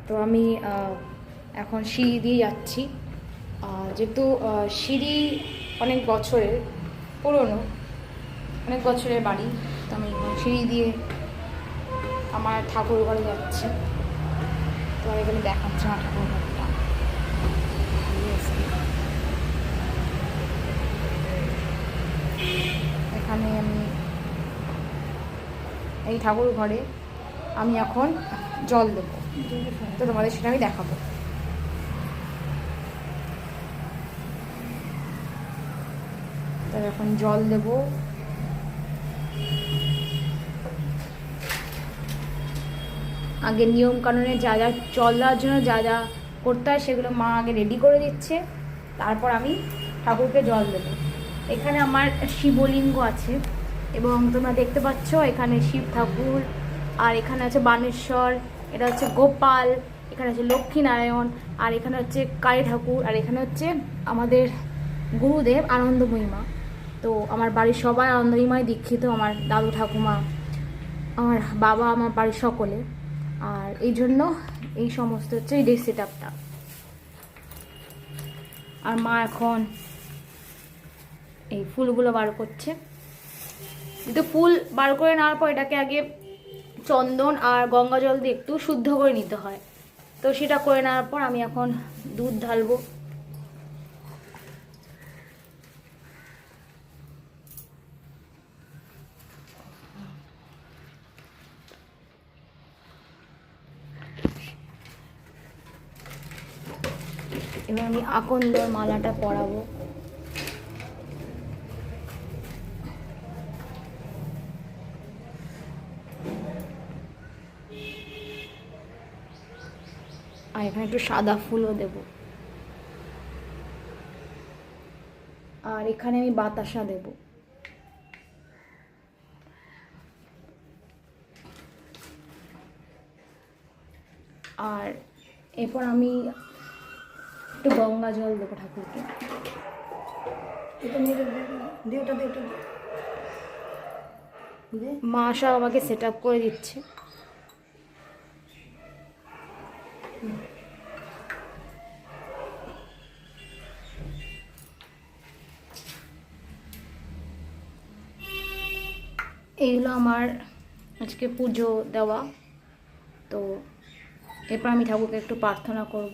তো আমি এখন সিঁড়ি দিয়ে যাচ্ছি, যেহেতু সিঁড়ি অনেক বছরের পুরনো, অনেক বছরের বাড়ি, তো আমি সিঁড়ি দিয়ে আমার ঠাকুর ঘরে যাচ্ছি। তো এখানে দেখাচ্ছি আমার ঠাকুর ঘরটা। এখানে আমি এই ঠাকুর ঘরে আমি এখন জল দেবো, তো তোমাদের সেটা আমি দেখাবো। তো এখন জল দেবো। আগে নিয়ম কানুনে যা যা জল দেওয়ার জন্য যা যা করতে হয় সেগুলো মা আগে রেডি করে দিচ্ছে, তারপর আমি ঠাকুরকে জল দেবো। এখানে আমার শিবলিঙ্গ আছে এবং তোমরা দেখতে পাচ্ছ এখানে শিব ঠাকুর, আর এখানে আছে বানেশ্বর, এটা হচ্ছে গোপাল, এখানে আছে লক্ষ্মীনারায়ণ, আর এখানে হচ্ছে কালী ঠাকুর, আর এখানে হচ্ছে আমাদের গুরুদেব আনন্দময়ী মা। তো আমার বাড়ির সবাই আনন্দময়ী দীক্ষিত, আমার দাদু ঠাকুমা, আমার বাবা, আমার বাড়ির সকলে। আর এই জন্য এই সমস্ত হচ্ছে এই ডে সেট আপটা। আর মা এখন এই ফুলগুলো বার করছে। কিন্তু ফুল বার করে নেওয়ার পর এটাকে আগে চন্দন আর গঙ্গা জল দিয়ে একটু শুদ্ধ করে নিতে হয়। তো সেটা করে নেওয়ার পর আমি এখন দুধ ঢালবো। এবার আমি আকন্দর মালাটা পরাবো। আর এখানে একটু সাদা ফুলও দেব। আর এখানে আমি বাতাসা দেব। আর এরপর আমি একটু গঙ্গা জল দেবো ঠাকুরকে। মা সব আমাকে সেট আপ করে দিচ্ছে। এইগুলো আমার আজকে পুজো দেওয়া। তো এরপর আমি ঠাকুরকে একটু প্রার্থনা করব।